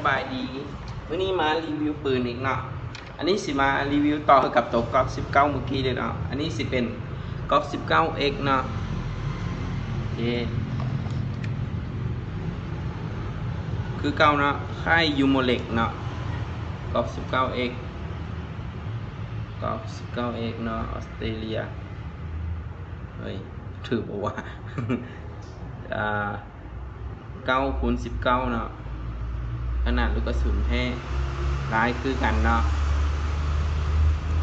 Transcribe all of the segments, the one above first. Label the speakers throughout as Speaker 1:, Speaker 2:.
Speaker 1: บายดีวันนี้มารีวิวปืนอีกเนาะอันนี้สิมารีวิวต่อกับตัวก๊อก19เมื่อกี้เลยเนาะอันนี้สิเป็นก๊อก 19X เนาะโอเคคือเก่าเนาะค่ายยูโมเล็กเนาะก๊อก 19X ก๊อก 19X เนาะออสเตรเลียเฮ้ยถือบอกว่า9x19 เนาะขนาดลูกกระสุนแท้ร้ายคือกันเนาะ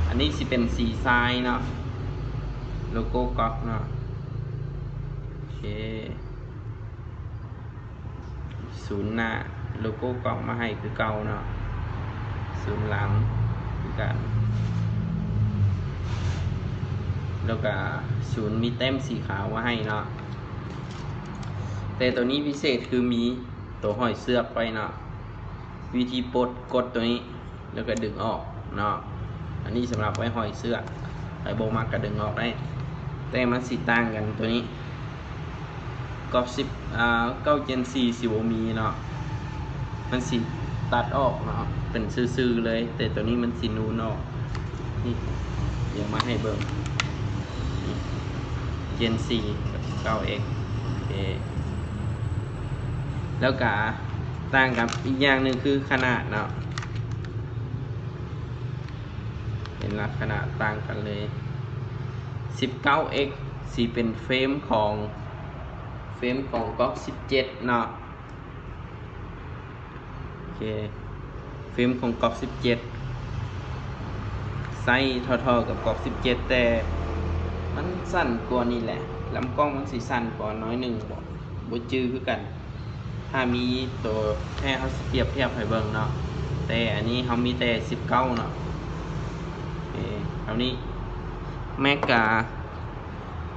Speaker 1: อันนี้สิเป็นสีทรายเนาะโลโก้ก๊อกเนาะโอเคศูนย์หน้าโลโก้ก๊อกมาให้คือเก่าเนาะศูนย์หลังคือกันแล้วก็ศูนย์มีแต้มสีขาวมาให้เนาะแต่ตัวนี้พิเศษคือมีตัวห้อยเสือกไว้เนาะวิธีปลดกดตัวนี้แล้วก็ดึงออกเนาะอันนี้สำหรับไว้ห้อยเสือกใส่โบมากก็ดึงออกได้แต่มันสีต่างกันตัวนี้ก๊อก9 Gen 4สิบมีเนาะมันสีตัดออกเนาะเป็นซื่อๆเลยแต่ตัวนี้มันสีนูนออกนี่เดี๋ยวมาให้เบิ่ง Gen 4 กับ 9X โอเคแล้วก็ต่างกับอีกอย่างหนึ่งคือขนาดเนาะเห็นลักษณะต่างกันเลย 19X สีเป็นเฟรมของก๊อก17เนาะโอเคเฟรมของก๊อก17ไซส์เท่าๆกับก๊อก17แต่มันสั้นกว่านี่แหละลำกล้องมันสีสั้นกว่าน้อยหนึ่งบ่จื้อคือกันถ้ามีตัวแค่เขาเปรียบเทียบให้เบิ่งเนาะแต่อันนี้เขามีแต่19เนาะโอเคคราวนี้แม็กกา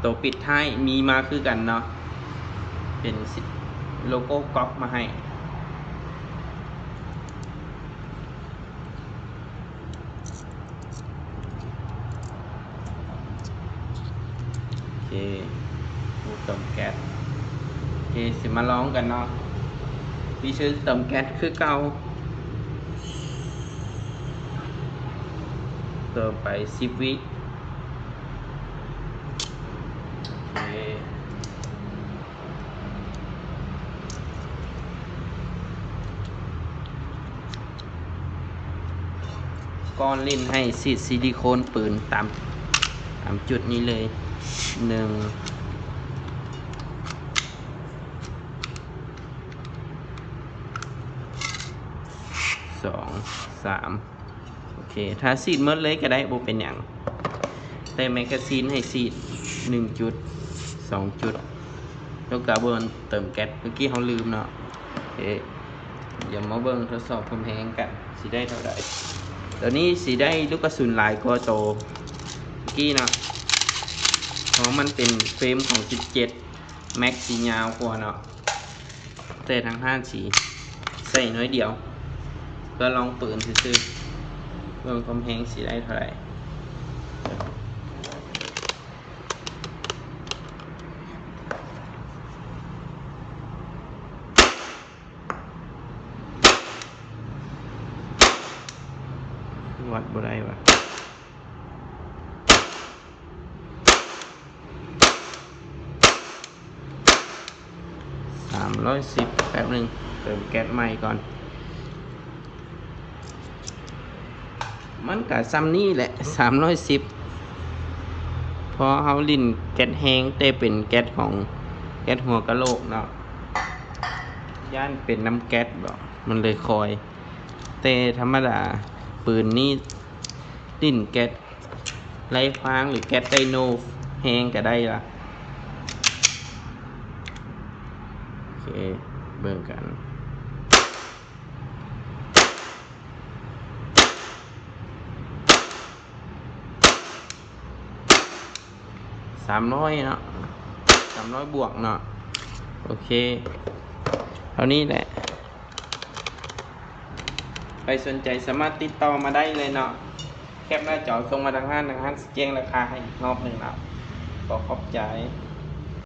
Speaker 1: ตัวปิดท้ายมีมาคือกันเนาะเป็นโลโก้ก๊อกมาให้โอเคดูเติมแก๊สโอเคสิมาลองกันเนาะวิธีเติมแก๊สคือเก่าเติมไป10 วิโอเคก้อนลิ้นให้ซีดซิลิโคนปืนตามจุดนี้เลย1 2 3โอเคถ้าซีดเมื่อเลยก็ได้บ่เป็นอย่างแต่แมกกาซีนให้ซีด1 จุด 2 จุดแล้วก็เบิ่งเติมแก๊สเมื่อกี้เขาลืมเนาะโอเคเดี๋ยวมาเบิ่งทดสอบความแรงกันสีได้เท่าไหร่ตอนนี้สีได้ลูกกระสุนหลายกว่าโตเมื่อกี้เนาะเพราะมันเป็นเฟรมของ17แม็กสียาวกว่าเนาะแต่ทางห้านสีใส่น้อยเดียวก็ลองปืนซื้อเบิ่งความแรงสีได้เท่าไหร่วัดบ่ได้วะ310แป๊บหนึ่งเติมแก๊สใหม่ก่อนมันกับซ้ำนี่แหละ310พอเขาลิ้นแก๊สแห้งแต่เป็นแก๊สของแก๊สหัวกะโหลกเนาะย่านเป็นน้ำแก๊สบอกมันเลยคอยแต่ธรรมดาปืนนี่ลิ้นแก๊สไร้ฟางหรือแก๊สไดโนแห้งก็ได้ละโอเคเบิ่งกัน300เนาะ300 บวกเนาะโอเคเท่านี้แหละใครสนใจสามารถติดต่อมาได้เลยเนาะแคปหน้าจอส่งมาทางห้างสแกนราคาให้อีกรอบหนึ่งเนาะขอบใจ